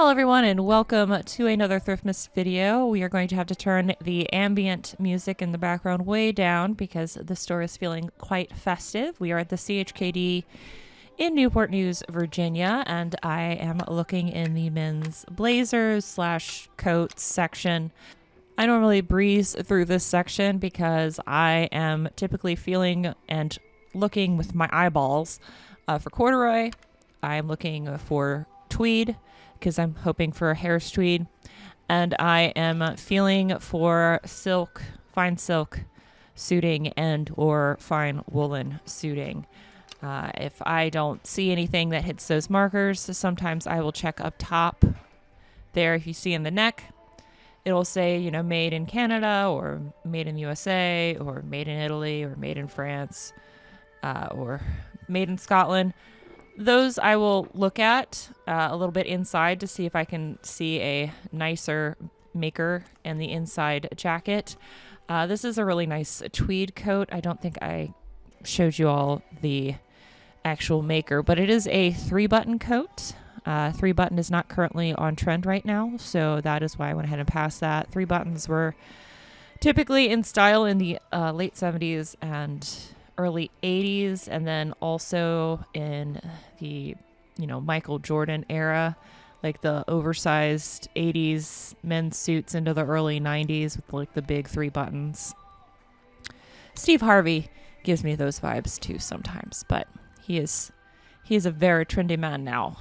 Hello everyone and welcome to another Thriftmas video. We are going to have to turn the ambient music in the background way down because the store is feeling quite festive. We are at the CHKD in Newport News, Virginia, and I am looking in the men's blazers / coats section. I normally breeze through this section because I am typically feeling and looking with my eyeballs for corduroy. I'm looking for tweed because I'm hoping for a Harris tweed, and I am feeling for silk, fine silk suiting and or fine woolen suiting. If I don't see anything that hits those markers, sometimes I will check up top there. If you see in the neck, it'll say, you know, made in Canada or made in USA or made in Italy or made in France or made in Scotland. Those I will look at a little bit inside to see if I can see a nicer maker in the inside jacket. This is a really nice tweed coat. I don't think I showed you all the actual maker, but it is a 3-button coat. 3-button is not currently on trend right now, so that is why I went ahead and passed that. 3 buttons were typically in style in the late 70s and early 80s, and then also in the, you know, Michael Jordan era, like the oversized 80s men's suits into the early 90s with like the big 3 buttons. Steve Harvey gives me those vibes too sometimes, but he is a very trendy man now.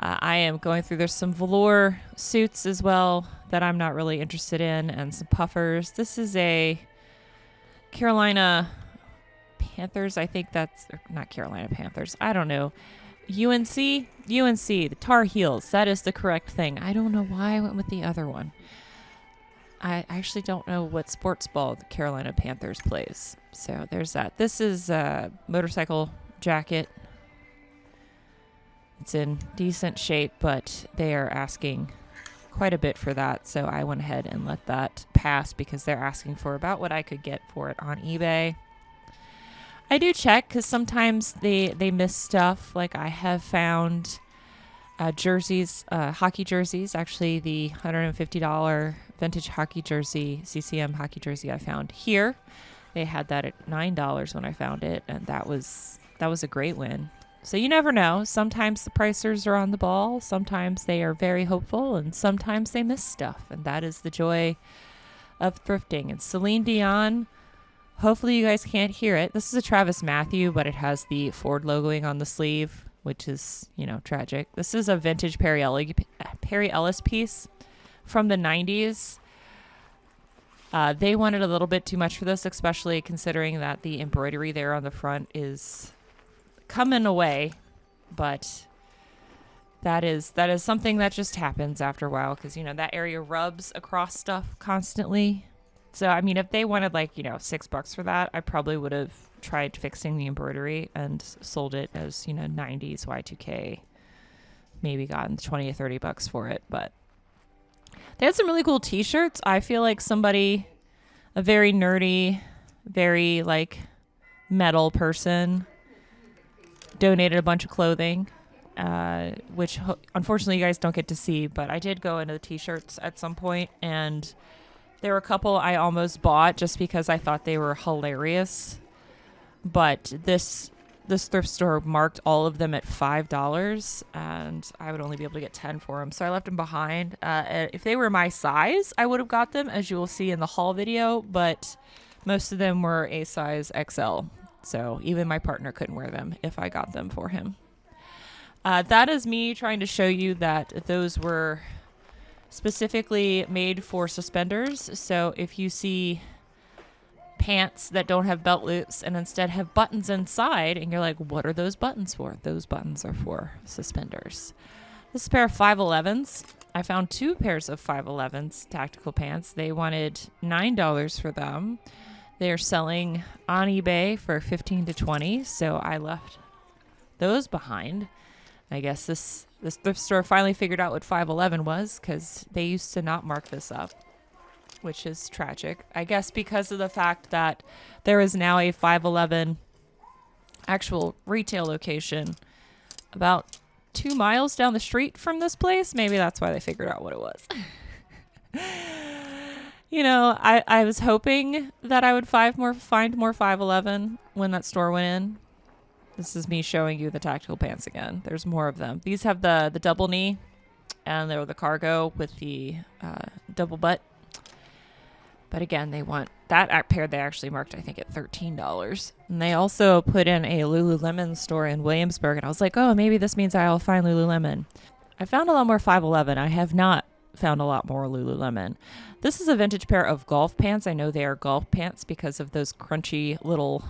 I am going through, there's some velour suits as well that I'm not really interested in, and some puffers. This is a Carolina Panthers, I think that's not Carolina Panthers. I don't know. UNC, the Tar Heels. That is the correct thing. I don't know why I went with the other one. I actually don't know what sports ball the Carolina Panthers plays. So there's that. This is a motorcycle jacket. It's in decent shape, but they are asking quite a bit for that. So I went ahead and let that pass because they're asking for about what I could get for it on eBay. I do check because sometimes they miss stuff. Like I have found jerseys, hockey jerseys. Actually, the $150 vintage hockey jersey, CCM hockey jersey I found here. They had that at $9 when I found it, and that was a great win. So you never know. Sometimes the pricers are on the ball. Sometimes they are very hopeful, and sometimes they miss stuff. And that is the joy of thrifting. And Celine Dion. Hopefully you guys can't hear it. This is a Travis Matthew, but it has the Ford logoing on the sleeve, which is, you know, tragic. This is a vintage Perry Ellis piece from the 90s. They wanted a little bit too much for this, especially considering that the embroidery there on the front is coming away. But that is something that just happens after a while because, you know, that area rubs across stuff constantly. So, I mean, if they wanted like, you know, $6 for that, I probably would have tried fixing the embroidery and sold it as, you know, 90s Y2K, maybe gotten 20 or $30 for it. But they had some really cool t-shirts. I feel like somebody, a very nerdy, very like metal person donated a bunch of clothing, which unfortunately you guys don't get to see, but I did go into the t-shirts at some point, and there were a couple I almost bought just because I thought they were hilarious. But this thrift store marked all of them at $5, and I would only be able to get 10 for them. So I left them behind. If they were my size, I would have got them, as you will see in the haul video. But most of them were a size XL. So even my partner couldn't wear them if I got them for him. That is me trying to show you that those were specifically made for suspenders. So if you see pants that don't have belt loops and instead have buttons inside, and you're like, what are those buttons for? Those buttons are for suspenders. This is a pair of 511s. I found 2 pairs of 511s tactical pants. They wanted $9 for them. They're selling on eBay for $15 to $20, so I left those behind. I guess this thrift store finally figured out what 511 was, because they used to not mark this up, which is tragic. I guess because of the fact that there is now a 511 actual retail location about 2 miles down the street from this place. Maybe that's why they figured out what it was. You know, I was hoping that I would find more 511 when that store went in. This is me showing you the tactical pants again. There's more of them. These have the double knee, and they're the cargo with the double butt. But again, they want that pair. They actually marked, I think, at $13. And they also put in a Lululemon store in Williamsburg. And I was like, oh, maybe this means I'll find Lululemon. I found a lot more 511. I have not found a lot more Lululemon. This is a vintage pair of golf pants. I know they are golf pants because of those crunchy little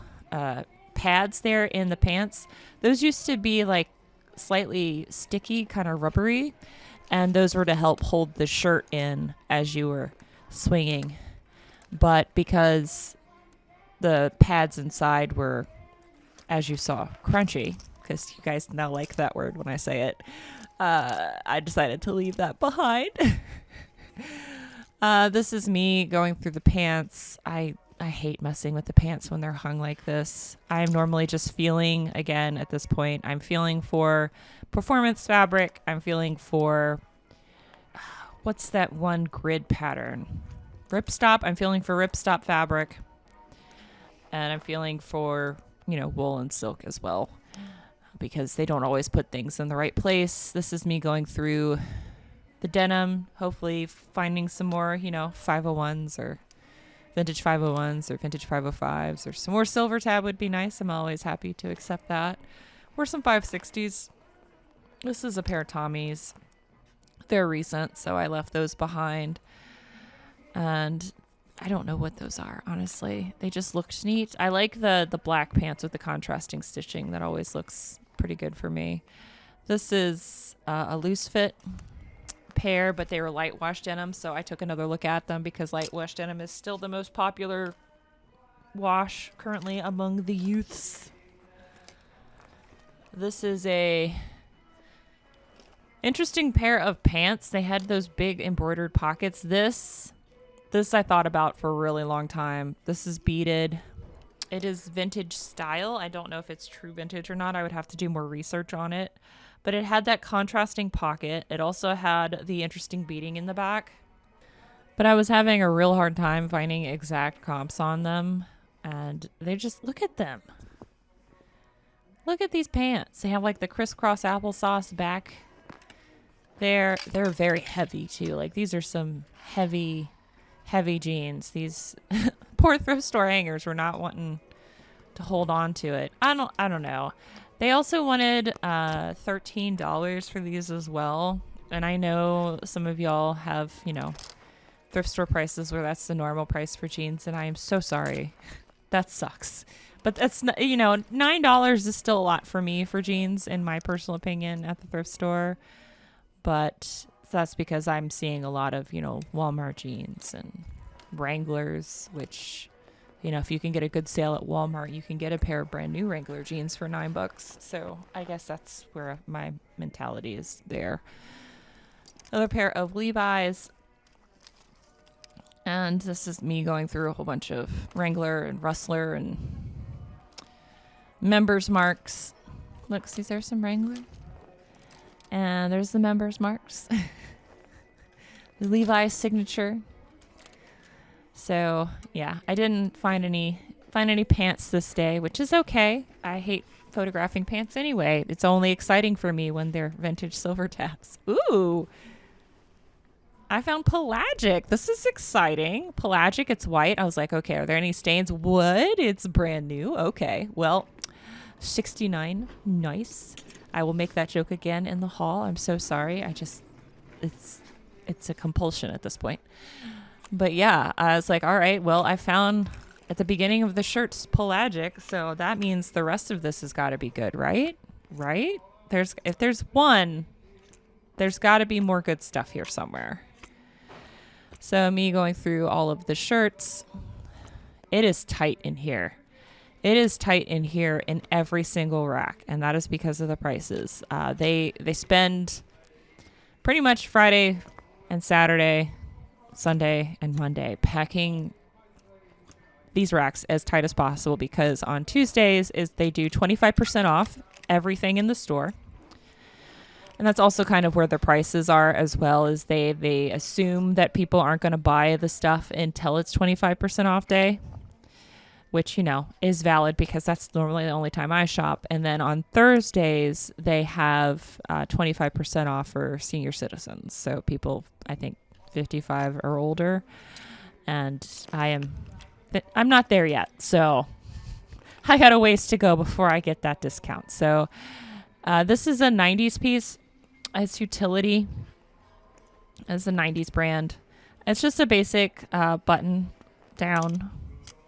pads there in the pants. Those used to be like slightly sticky, kind of rubbery. And those were to help hold the shirt in as you were swinging. But because the pads inside were, as you saw, crunchy, because you guys now like that word when I say it, I decided to leave that behind. This is me going through the pants. I hate messing with the pants when they're hung like this. I'm normally just feeling, again, at this point, I'm feeling for performance fabric. I'm feeling for, what's that one grid pattern? Ripstop. I'm feeling for ripstop fabric. And I'm feeling for, you know, wool and silk as well, because they don't always put things in the right place. This is me going through the denim, hopefully finding some more, you know, 501s or vintage 501s or vintage 505s, or some more silver tab would be nice. I'm always happy to accept that. Or some 560s. This is a pair of Tommies. They're recent, so I left those behind. And I don't know what those are, honestly. They just looked neat. I like the black pants with the contrasting stitching. That always looks pretty good for me. This is a loose fit pair, but they were light wash denim, so I took another look at them because light wash denim is still the most popular wash currently among the youths. This is a interesting pair of pants. They had those big embroidered pockets. This I thought about for a really long time. This is beaded. It is vintage style. I don't know if it's true vintage or not. I would have to do more research on it. But it had that contrasting pocket. It also had the interesting beading in the back. But I was having a real hard time finding exact comps on them. And they just, look at them. Look at these pants. They have like the crisscross applesauce back. They're very heavy too. Like these are some heavy jeans. These poor thrift store hangers were not wanting to hold on to it. I don't know. They also wanted $13 for these as well. And I know some of y'all have, you know, thrift store prices where that's the normal price for jeans, and I am so sorry. That sucks. But that's not, you know, $9 is still a lot for me for jeans, in my personal opinion, at the thrift store. But that's because I'm seeing a lot of, you know, Walmart jeans and Wranglers, which, you know, if you can get a good sale at Walmart, you can get a pair of brand new Wrangler jeans for $9. So I guess that's where my mentality is there. Another pair of Levi's. And this is me going through a whole bunch of Wrangler and Rustler and Members Marks. Look, see, there's some Wrangler. And there's the Members Marks. The Levi's signature. So, yeah, I didn't find any pants this day, which is okay. I hate photographing pants anyway. It's only exciting for me when they're vintage silver tabs. Ooh. I found pelagic. This is exciting. Pelagic, it's white. I was like, okay, are there any stains? What? It's brand new. Okay. Well, $69. Nice. I will make that joke again in the haul. I'm so sorry. It's a compulsion at this point. But yeah, I was like, all right, well, I found at the beginning of the shirts pelagic, so that means the rest of this has got to be good, right? Right? If there's one, there's got to be more good stuff here somewhere. So me going through all of the shirts, it is tight in here. It is tight in here in every single rack, and that is because of the prices. They spend pretty much Friday and Saturday, Sunday and Monday packing these racks as tight as possible, because on Tuesdays they do 25% off everything in the store. And that's also kind of where the prices are as well, as they assume that people aren't going to buy the stuff until it's 25% off day, which, you know, is valid because that's normally the only time I shop. And then on Thursdays, they have 25% off for senior citizens. So people, I think, 55 or older. And I'm not there yet. So I got a ways to go before I get that discount. So this is a 90s piece. It's utility. It's a 90s brand. It's just a basic button down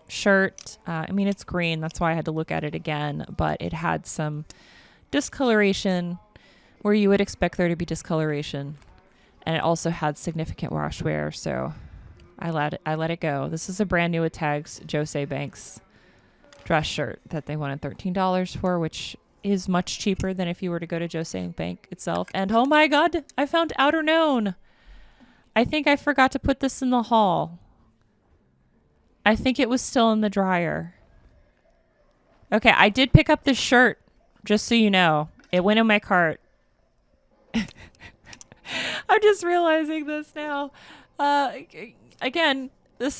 shirt. I mean, it's green. That's why I had to look at it again. But it had some discoloration where you would expect there to be discoloration. And it also had significant wash wear. So I let it go. This is a brand new with tags Jose Banks dress shirt that they wanted $13 for, which is much cheaper than if you were to go to Jose Bank itself. And oh my God, I found Outer Known. I think I forgot to put this in the haul. I think it was still in the dryer. Okay, I did pick up this shirt, just so you know. It went in my cart. I'm just realizing this now. Again,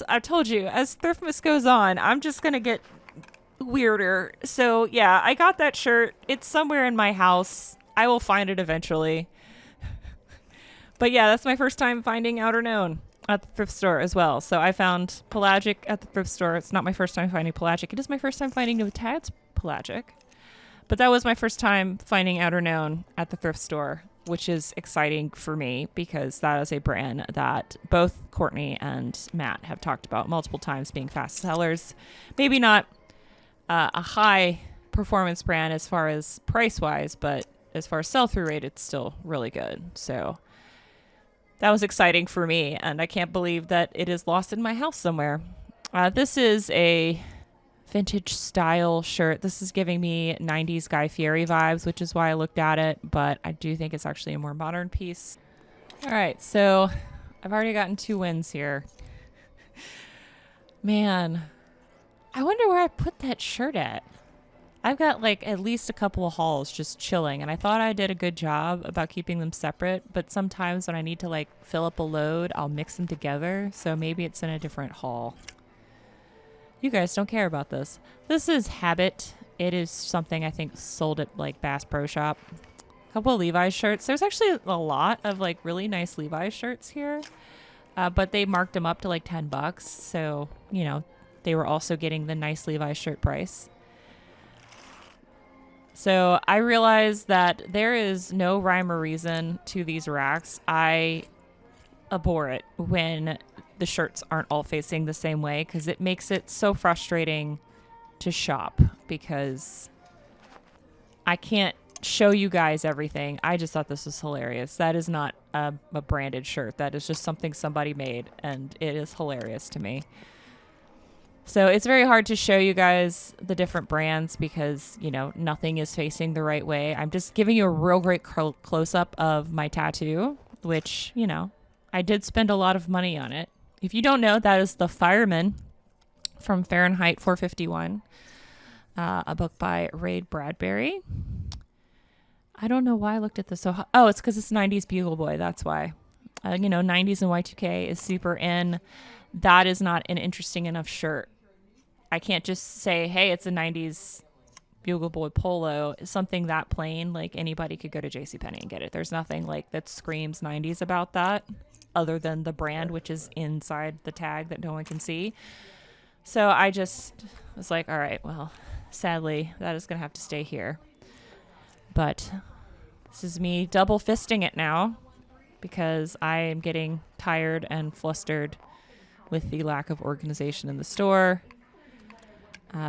I told you, as Thriftmas goes on, I'm just going to get weirder. So yeah, I got that shirt. It's somewhere in my house. I will find it eventually. But yeah, that's my first time finding Outer Known at the thrift store as well. So I found Pelagic at the thrift store. It's not my first time finding Pelagic. It is my first time finding No Tags Pelagic. But that was my first time finding Outer Known at the thrift store, which is exciting for me because that is a brand that both Courtney and Matt have talked about multiple times being fast sellers. Maybe not a high performance brand as far as price wise, but as far as sell-through rate, it's still really good. So that was exciting for me, and I can't believe that it is lost in my house somewhere. This is a vintage style shirt. This is giving me 90s Guy Fieri vibes, which is why I looked at it, but I do think it's actually a more modern piece. All right, so I've already gotten 2 wins here. Man, I wonder where I put that shirt at. I've got like at least a couple of hauls just chilling, and I thought I did a good job about keeping them separate, but sometimes when I need to like fill up a load, I'll mix them together, so maybe it's in a different haul. You guys don't care about this. This is Habit. It is something I think sold at like Bass Pro Shop. A couple of Levi's shirts. There's actually a lot of like really nice Levi's shirts here, but they marked them up to like $10. So, you know, they were also getting the nice Levi's shirt price. So I realized that there is no rhyme or reason to these racks. I abhor it when the shirts aren't all facing the same way because it makes it so frustrating to shop because I can't show you guys everything. I just thought this was hilarious. That is not a branded shirt. That is just something somebody made, and it is hilarious to me. So it's very hard to show you guys the different brands because, you know, nothing is facing the right way. I'm just giving you a real great close-up of my tattoo, which, you know, I did spend a lot of money on it. If you don't know, that is The Fireman from Fahrenheit 451, a book by Ray Bradbury. I don't know why I looked at this so... Oh, it's because it's 90s Bugle Boy. That's why. You know, 90s and Y2K is super in. That is not an interesting enough shirt. I can't just say, hey, it's a 90s Bugle Boy polo. It's something that plain, like anybody could go to JCPenney and get it. There's nothing like that screams 90s about that other than the brand, which is inside the tag that no one can see. So I just was like, all right, well, sadly, that is going to have to stay here. But this is me double fisting it now because I am getting tired and flustered with the lack of organization in the store.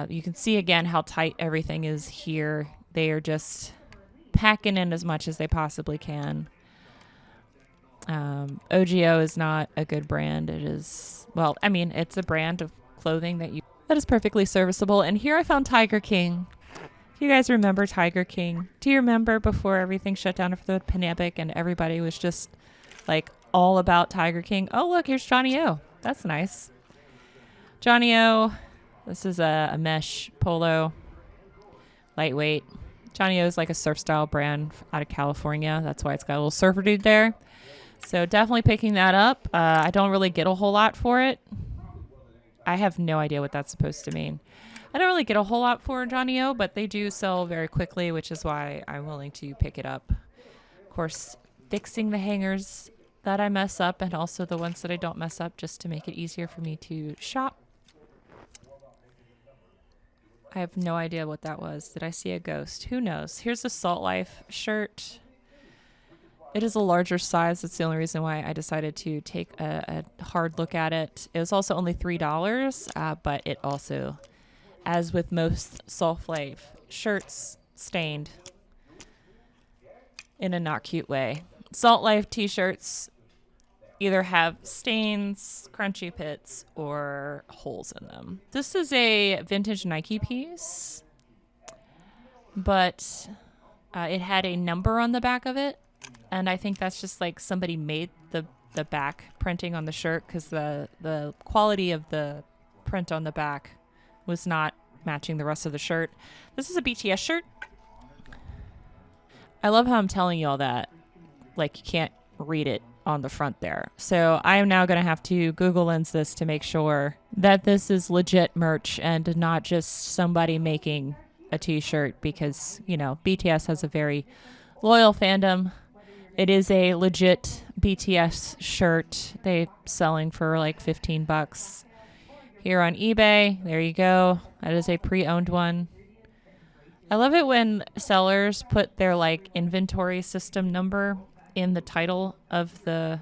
You can see again how tight everything is here. They are just packing in as much as they possibly can. OGO is not a good brand. It is, well, I mean, it's a brand of clothing that is perfectly serviceable. And here I found Tiger King. Do you guys remember Tiger King? Do you remember before everything shut down for the pandemic and everybody was just like all about Tiger King? Oh, look, here's Johnny O. That's nice. Johnny O. This is a mesh polo, lightweight. Johnny O is like a surf style brand out of California. That's why it's got a little surfer dude there. So definitely picking that up. I don't really get a whole lot for it. I have no idea what that's supposed to mean. I don't really get a whole lot for Johnny O, but they do sell very quickly, which is why I'm willing to pick it up. Of course, fixing the hangers that I mess up and also the ones that I don't mess up just to make it easier for me to shop. I have no idea what that was. Did I see a ghost? Who knows? Here's a Salt Life shirt. It is a larger size. That's the only reason why I decided to take a hard look at it. It was also only $3, but it also, as with most Salt Life shirts, stained in a not cute way. Salt Life t-shirts either have stains, crunchy pits, or holes in them. This is a vintage Nike piece, but it had a number on the back of it. And I think that's just like somebody made the back printing on the shirt because the quality of the print on the back was not matching the rest of the shirt. This is a BTS shirt. I love how I'm telling you all that. Like, you can't read it on the front there. So I am now going to have to Google Lens this to make sure that this is legit merch and not just somebody making a t-shirt because, you know, BTS has a very loyal fandom. It is a legit BTS shirt. They selling for like $15 here on eBay. There you go. That is a pre-owned one. I love it when sellers put their like inventory system number in the title of the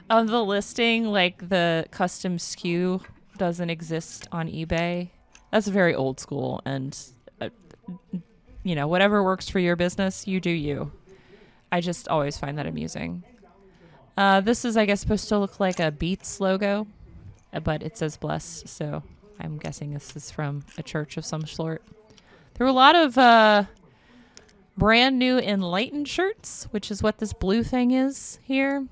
listing, like the custom SKU doesn't exist on eBay. That's very old school, and you know, whatever works for your business, you do you. I just always find that amusing. This is, I guess, supposed to look like a Beats logo, but it says blessed, so I'm guessing this is from a church of some sort. There were a lot of brand new Enlightened shirts, which is what this blue thing is here.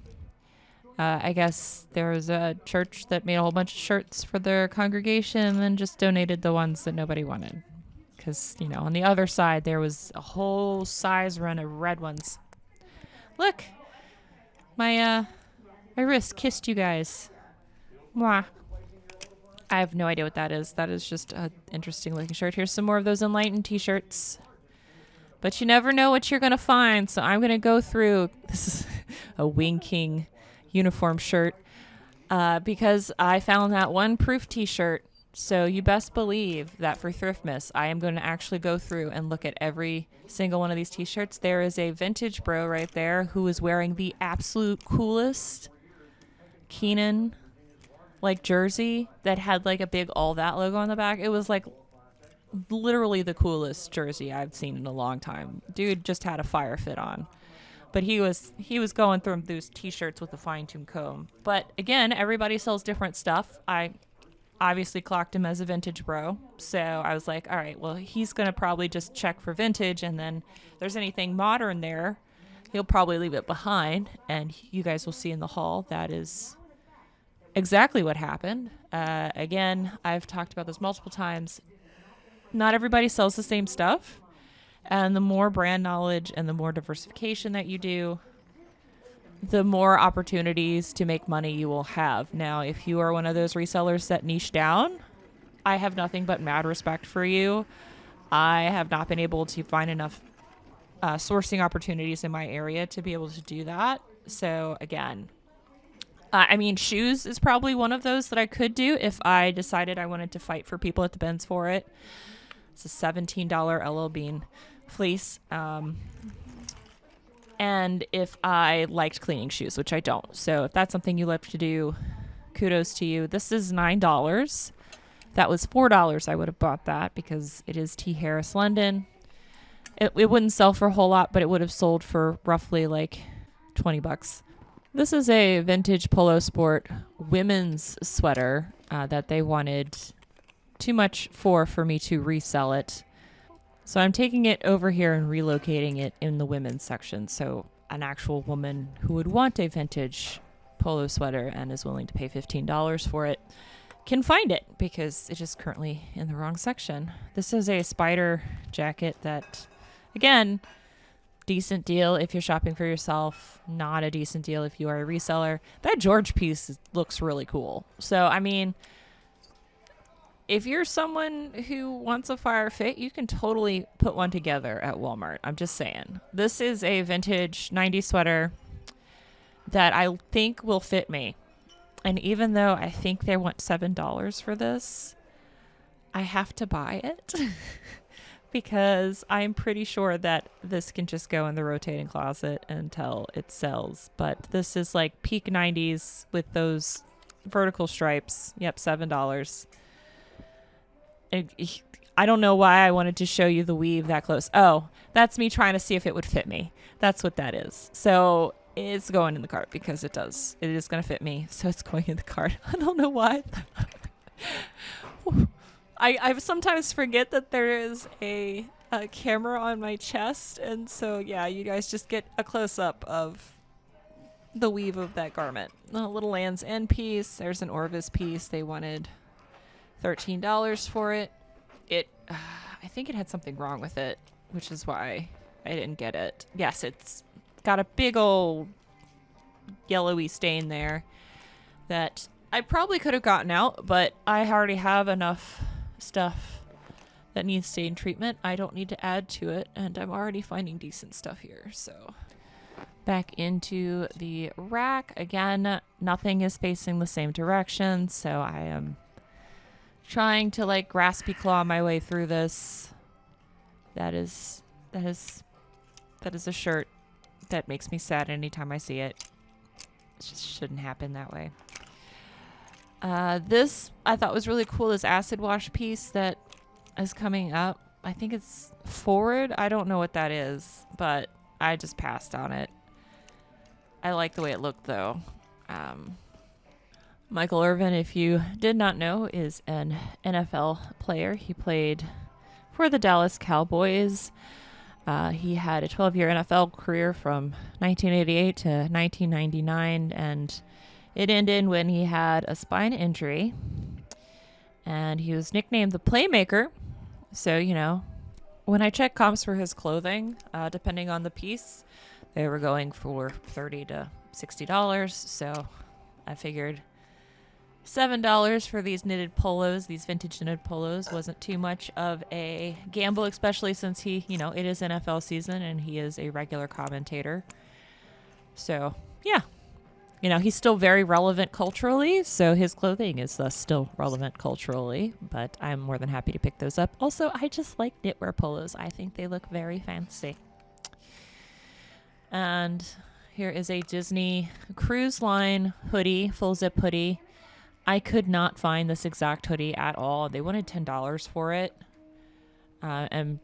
I guess there was a church that made a whole bunch of shirts for their congregation and then just donated the ones that nobody wanted. Because, you know, on the other side, there was a whole size run of red ones. Look, my wrist kissed you guys. Mwah. I have no idea what that is. That is just an interesting looking shirt. Here's some more of those Enlightened t-shirts. But you never know what you're going to find. So I'm going to go through. This is a Wing King uniform shirt because I found that one proof t-shirt. So you best believe that for Thriftmas, I am going to actually go through and look at every single one of these t-shirts. There is a vintage bro right there who is wearing the absolute coolest Keenan like jersey that had like a big All That logo on the back. It was like literally the coolest jersey I've seen in a long time. Dude just had a fire fit on. But he was going through those t-shirts with a fine-tuned comb. But again, everybody sells different stuff. I obviously clocked him as a vintage bro. So I was like, all right, well, he's going to probably just check for vintage. And then if there's anything modern there, he'll probably leave it behind. And you guys will see in the haul that is exactly what happened. Again, I've talked about this multiple times. Not everybody sells the same stuff. And the more brand knowledge and the more diversification that you do, the more opportunities to make money you will have. Now, if you are one of those resellers that niche down, I have nothing but mad respect for you. I have not been able to find enough sourcing opportunities in my area to be able to do that. So again, I mean, shoes is probably one of those that I could do if I decided I wanted to fight for people at the bins for it. It's a $17 LL Bean fleece. And if I liked cleaning shoes, which I don't. So if that's something you love to do, kudos to you. This is $9. That was $4. I would have bought that because it is T. Harris London. It wouldn't sell for a whole lot, but it would have sold for roughly like $20. This is a vintage Polo Sport women's sweater that they wanted too much for me to resell it. So I'm taking it over here and relocating it in the women's section. So an actual woman who would want a vintage polo sweater and is willing to pay $15 for it can find it because it is currently in the wrong section. This is a spider jacket that, again, decent deal if you're shopping for yourself, not a decent deal if you are a reseller. That George piece looks really cool. So, I mean, if you're someone who wants a fire fit, you can totally put one together at Walmart. I'm just saying. This is a vintage 90s sweater that I think will fit me. And even though I think they want $7 for this, I have to buy it because I'm pretty sure that this can just go in the rotating closet until it sells. But this is like peak 90s with those vertical stripes. Yep, $7. I don't know why I wanted to show you the weave that close. Oh, that's me trying to see if it would fit me. That's what that is. So it's going in the cart because it does. It is going to fit me. So it's going in the cart. I don't know why. I sometimes forget that there is a camera on my chest. And so, yeah, you guys just get a close-up of the weave of that garment. A little Land's End piece. There's an Orvis piece. They wanted $13 for it. I think it had something wrong with it, which is why I didn't get it. Yes, it's got a big old yellowy stain there that I probably could have gotten out, but I already have enough stuff that needs stain treatment. I don't need to add to it, and I'm already finding decent stuff here. So back into the rack. Again, nothing is facing the same direction, so I am trying to like graspy claw my way through this. That is a shirt that makes me sad anytime I see it. It just shouldn't happen that way. This I thought was really cool, this acid wash piece that is coming up. I think it's forward. I don't know what that is, but I just passed on it. I like the way it looked though. Michael Irvin, if you did not know, is an NFL player. He played for the Dallas Cowboys. He had a 12-year NFL career from 1988 to 1999, and it ended when he had a spine injury. And he was nicknamed the Playmaker. So, you know, when I checked comps for his clothing, depending on the piece, they were going for $30 to $60. So I figured $7 for these knitted polos, these vintage knitted polos, wasn't too much of a gamble, especially since he, you know, it is NFL season and he is a regular commentator. So, yeah. You know, he's still very relevant culturally, so his clothing is still relevant culturally, but I'm more than happy to pick those up. Also, I just like knitwear polos. I think they look very fancy. And here is a Disney Cruise Line hoodie, full zip hoodie. I could not find this exact hoodie at all. They wanted $10 for it. And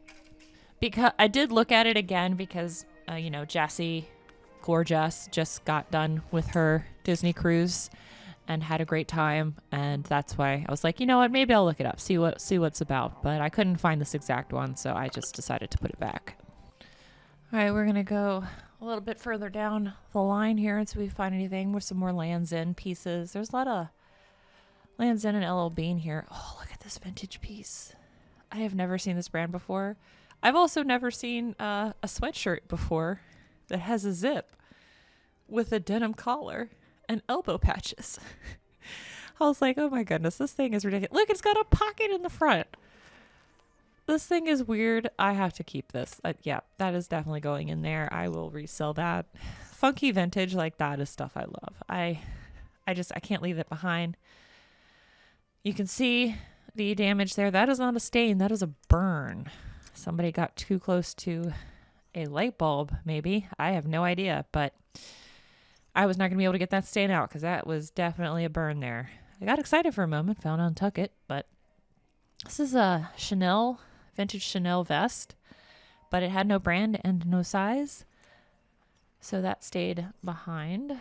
because I did look at it again because, you know, Jessie, gorgeous, just got done with her Disney cruise and had a great time. And that's why I was like, you know what, maybe I'll look it up, see what's about. But I couldn't find this exact one, so I just decided to put it back. All right, we're going to go a little bit further down the line here until we find anything with some more Land's End pieces. There's a lot of Land's End and LL Bean here. Oh, look at this vintage piece. I have never seen this brand before. I've also never seen a sweatshirt before that has a zip with a denim collar and elbow patches. I was like, oh my goodness, this thing is ridiculous. Look, it's got a pocket in the front. This thing is weird. I have to keep this. Yeah, that is definitely going in there. I will resell that. Funky vintage like that is stuff I love. I can't leave it behind. You can see the damage there. That is not a stain. That is a burn. Somebody got too close to a light bulb, maybe. I have no idea, but I was not going to be able to get that stain out because that was definitely a burn there. I got excited for a moment, found Untuck It, but this is a vintage Chanel vest, but it had no brand and no size, so that stayed behind.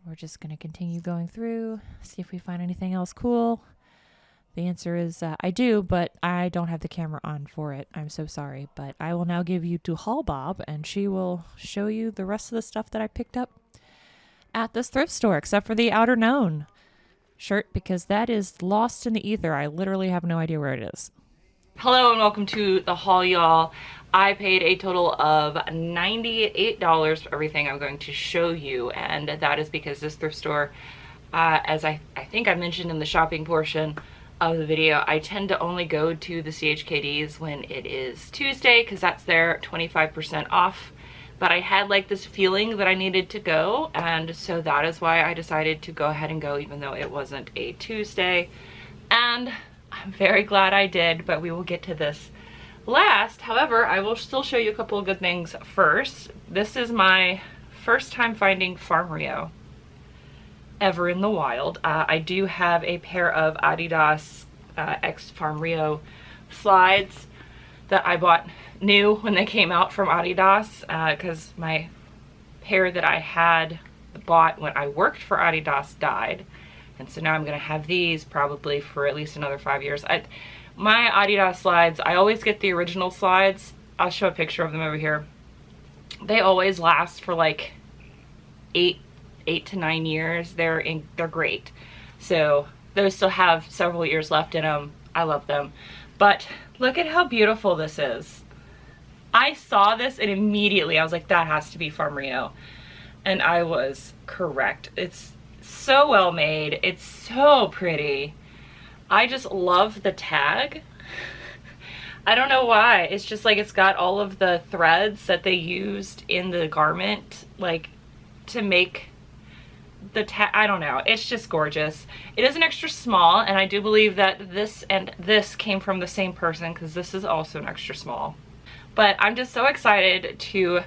We're just going to continue going through, see if we find anything else cool. The answer is I do, but I don't have the camera on for it. I'm so sorry, but I will now give you to Hall Bob, and she will show you the rest of the stuff that I picked up at this thrift store, except for the outer known. shirt because that is lost in the ether. I literally have no idea where it is. Hello and welcome to the haul, y'all. I paid a total of $98 for everything I'm going to show you, and that is because this thrift store, as I think I mentioned in the shopping portion of the video, I tend to only go to the CHKDs when it is Tuesday because that's their 25% off. But I had like this feeling that I needed to go, and so that is why I decided to go ahead and go even though it wasn't a Tuesday. And I'm very glad I did, but we will get to this last. However, I will still show you a couple of good things first. This is my first time finding Farm Rio ever in the wild. I do have a pair of Adidas X Farm Rio slides that I bought new when they came out from Adidas because my pair that I had bought when I worked for Adidas died, and so now I'm gonna have these probably for at least another 5 years. My Adidas slides, I always get the original slides. I'll show a picture of them over here. They always last for like eight to 9 years. They're great. So those still have several years left in them. I love them. But look at how beautiful this is. I saw this and immediately I was like, that has to be Farm Rio. And I was correct. It's so well made. It's so pretty. I just love the tag. I don't know why. It's just like it's got all of the threads that they used in the garment, like to make the tag. I don't know. It's just gorgeous. It is an extra small, and I do believe that this and this came from the same person because this is also an extra small. But I'm just so excited to,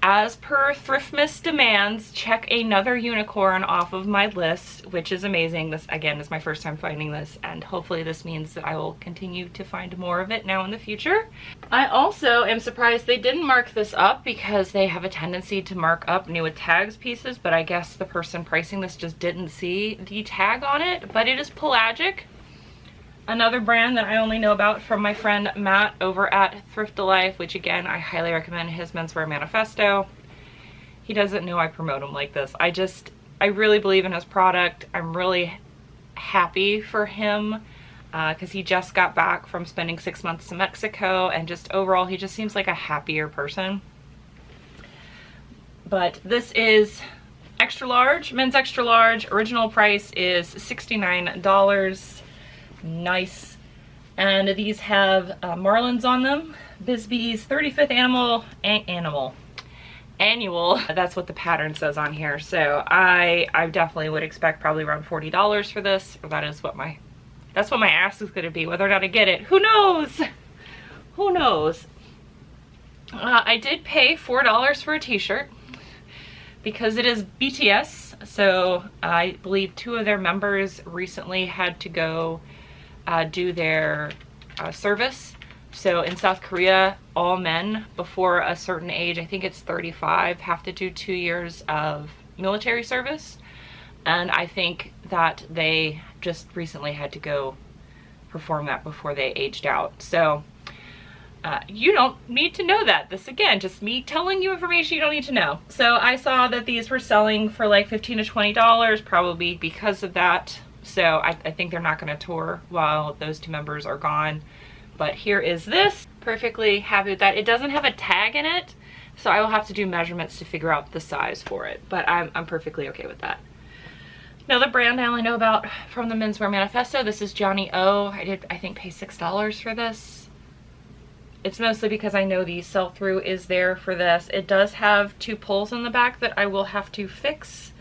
as per Thriftmas demands, check another unicorn off of my list, which is amazing. This, again, is my first time finding this, and hopefully this means that I will continue to find more of it now in the future. I also am surprised they didn't mark this up because they have a tendency to mark up new with tags pieces, but I guess the person pricing this just didn't see the tag on it. But it is Pelagic, another brand that I only know about from my friend Matt over at Thrift Life, which again, I highly recommend his menswear manifesto. He doesn't know I promote him like this. I really believe in his product. I'm really happy for him because he just got back from spending 6 months in Mexico, and just overall, he just seems like a happier person. But this is extra large, men's extra large. Original price is $69. Nice. And these have marlins on them. Bisbee's 35th annual. That's what the pattern says on here. So I definitely would expect probably around $40 for this. That's what my ask is going to be. Whether or not I get it, who knows? Who knows? I did pay $4 for a t-shirt because it is BTS. So I believe 2 of their members recently had to go do their service. So in South Korea, all men before a certain age, I think it's 35, have to do 2 years of military service. And I think that they just recently had to go perform that before they aged out. So you don't need to know that. This, again, just me telling you information you don't need to know. So I saw that these were selling for like $15 to $20, probably because of that. So I think they're not going to tour while those 2 members are gone. But here is this. Perfectly happy with that. It doesn't have a tag in it, so I will have to do measurements to figure out the size for it. But I'm perfectly okay with that. Another brand I only know about from the Menswear Manifesto. This is Johnny O. I did, I think, pay $6 for this. It's mostly because I know the sell-through is there for this. It does have 2 pulls in the back that I will have to fix.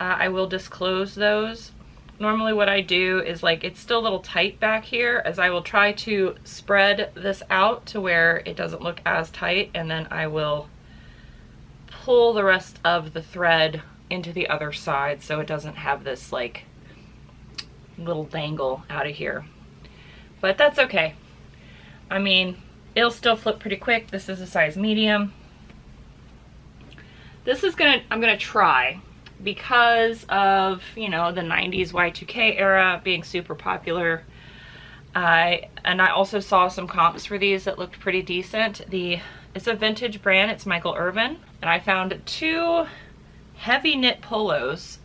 I will disclose those. Normally what I do is, like, it's still a little tight back here, as I will try to spread this out to where it doesn't look as tight, and then I will pull the rest of the thread into the other side so it doesn't have this like little dangle out of here. But that's okay. I mean, it'll still flip pretty quick. This is a size medium. This is I'm gonna try, because of, you know, the 90s Y2K era being super popular. And I also saw some comps for these that looked pretty decent. It's a vintage brand, it's Michael Irvin, and I found 2 heavy knit polos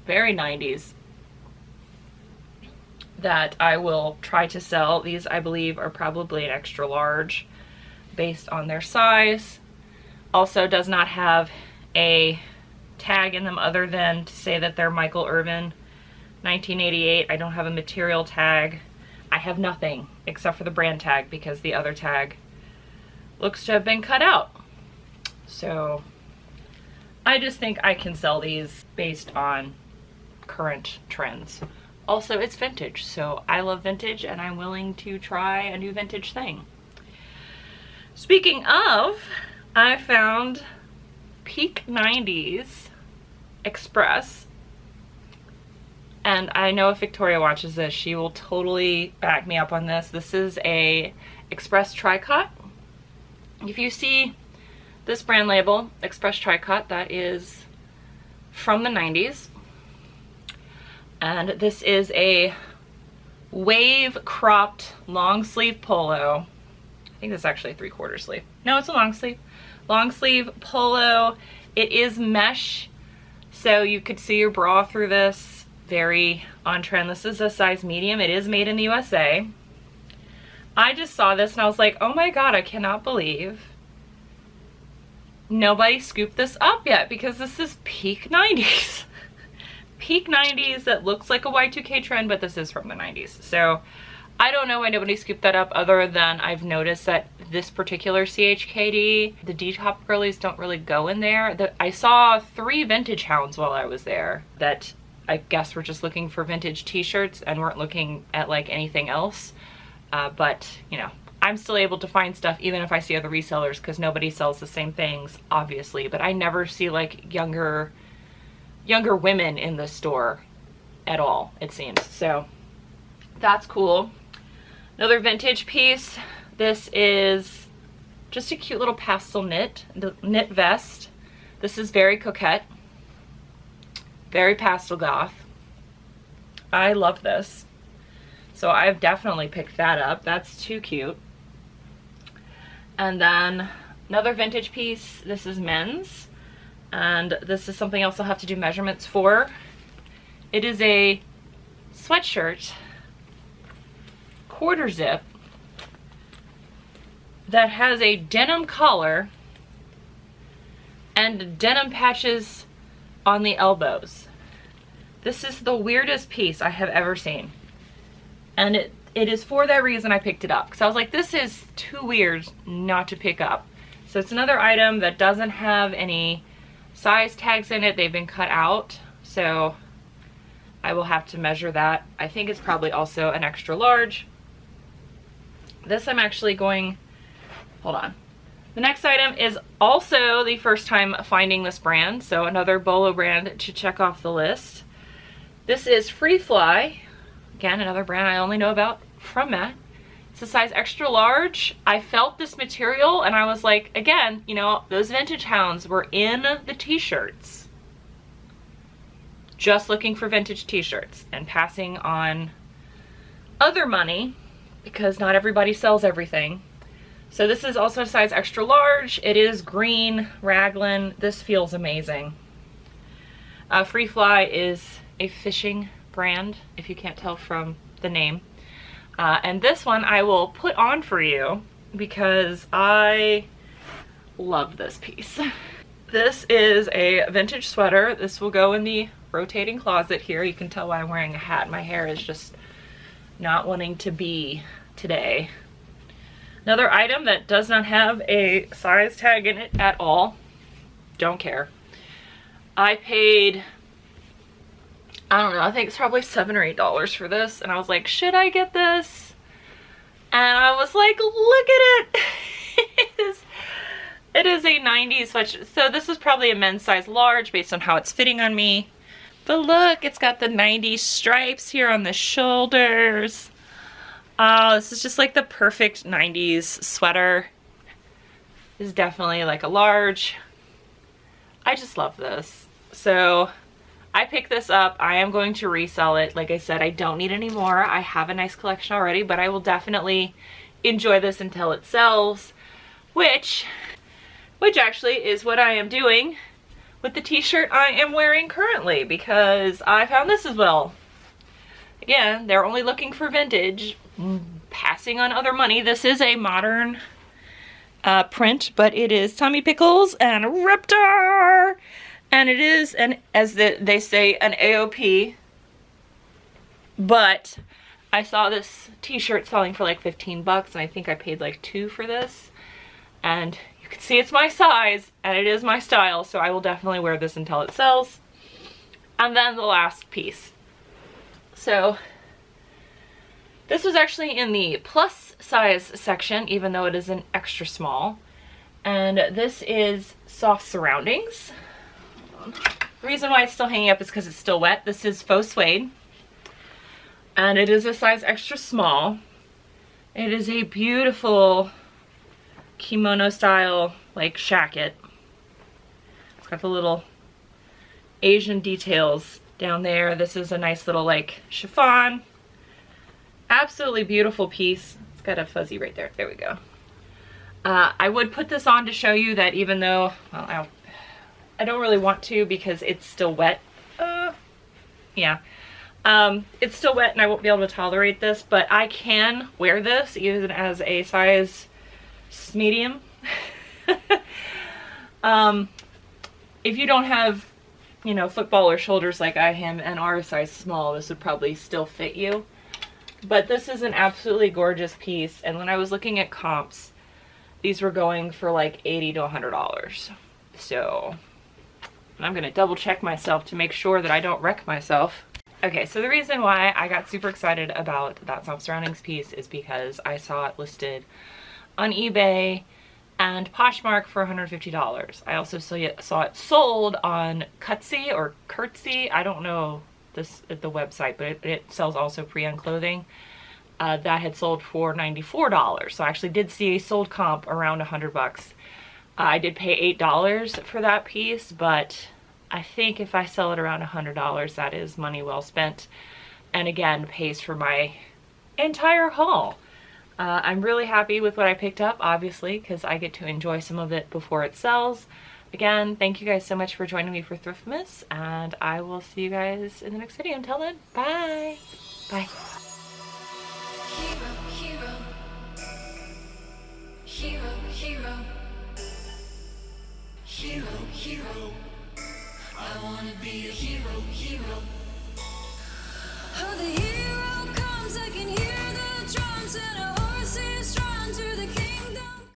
very 90s, that I will try to sell. These, I believe, are probably an extra large based on their size. Also does not have a tag in them other than to say that they're Michael Irvin 1988. I don't have a material tag. I have nothing except for the brand tag because the other tag looks to have been cut out. So I just think I can sell these based on current trends. Also, it's vintage, so I love vintage and I'm willing to try a new vintage thing. Speaking of, I found Peak 90s Express, and I know if Victoria watches this, she will totally back me up on this. This is a Express tricot. If you see this brand label, Express tricot, that is from the 90s. And this is a wave cropped long sleeve polo. I think this is actually a 3/4 sleeve. No, it's a long sleeve. Long sleeve polo. It is mesh, so you could see your bra through this. Very on trend. This is a size medium. It is made in the USA. I just saw this and I was like, oh my god, I cannot believe nobody scooped this up yet, because this is peak 90s. Peak 90s that looks like a Y2K trend, but this is from the 90s. So I don't know why nobody scooped that up, other than I've noticed that this particular CHKD, the D-top girlies don't really go in there. I saw 3 vintage hounds while I was there that I guess were just looking for vintage t-shirts and weren't looking at like anything else. But you know, I'm still able to find stuff even if I see other resellers, because nobody sells the same things, obviously. But I never see like younger women in the store at all, it seems. So that's cool. Another vintage piece. This is just a cute little pastel knit vest. This is very coquette, very pastel goth. I love this. So I've definitely picked that up. That's too cute. And then another vintage piece. This is men's. And this is something else I'll have to do measurements for. It is a sweatshirt, quarter zip, that has a denim collar and denim patches on the elbows. This is the weirdest piece I have ever seen. And it is for that reason I picked it up, because I was like, this is too weird not to pick up. So it's another item that doesn't have any size tags in it. They've been cut out, so I will have to measure that. I think it's probably also an extra large. This I'm actually going, hold on. The next item is also the first time finding this brand, so another Bolo brand to check off the list. This is Free Fly. Again, another brand I only know about from Matt. It's a size extra large. I felt this material and I was like, again, you know, those vintage hounds were in the t-shirts. Just looking for vintage t-shirts and passing on other money, because not everybody sells everything. So this is also a size extra large. It is green raglan. This feels amazing. Free Fly is a fishing brand, if you can't tell from the name. And this one I will put on for you because I love this piece. This is a vintage sweater. This will go in the rotating closet here. You can tell why I'm wearing a hat. My hair is just not wanting to be today. Another item that does not have a size tag in it at all. Don't care. I paid, I don't know, I think it's probably $7 or $8 for this. And I was like, should I get this? And I was like, look at it. It is a 90s sweatshirt. So this is probably a men's size large based on how it's fitting on me. But look, it's got the 90s stripes here on the shoulders. Oh, this is just like the perfect 90s sweater. This is definitely like a large. I just love this. So I picked this up. I am going to resell it. Like I said, I don't need any more. I have a nice collection already, but I will definitely enjoy this until it sells, which actually is what I am doing with the t-shirt I am wearing currently because I found this as well. Again, they're only looking for vintage, passing on other money. This is a modern print, but it is Tommy Pickles and Reptar, and it is they say an AOP. But I saw this t-shirt selling for like 15 bucks, and I think I paid like $2 for this. And you can see it's my size and it is my style, so I will definitely wear this until it sells. And then the last piece. So this was actually in the plus size section, even though it is an extra small. And this is soft surroundings. The reason why it's still hanging up is because it's still wet. This is faux suede. And it is a size extra small. It is a beautiful kimono style, like, shacket. It's got the little Asian details down there. This is a nice little, like, chiffon. Absolutely beautiful piece. It's got a fuzzy right there. There we go. I would put this on to show you that even though, well, I don't really want to because it's still wet. Yeah. It's still wet and I won't be able to tolerate this, but I can wear this even as a size medium. If you don't have, you know, footballer shoulders like I am and are a size small, this would probably still fit you. But this is an absolutely gorgeous piece, and when I was looking at comps, these were going for like $80 to $100. So I'm gonna double check myself to make sure that I don't wreck myself. Okay, so the reason why I got super excited about that soft surroundings piece is because I saw it listed on eBay and Poshmark for $150. I also saw it sold on Cutsy or Curtsy. I don't know this at the website, but it sells also pre-owned clothing. That had sold for $94. So I actually did see a sold comp around 100 bucks. I did pay $8 for that piece, but I think if I sell it around $100, that is money well spent. And again, pays for my entire haul. I'm really happy with what I picked up, obviously, because I get to enjoy some of it before it sells. Again, thank you guys so much for joining me for Thriftmas, and I will see you guys in the next video. Until then, bye! Bye. Hero, hero, hero, hero, hero, hero. I wanna be a hero, hero. Oh, the hero.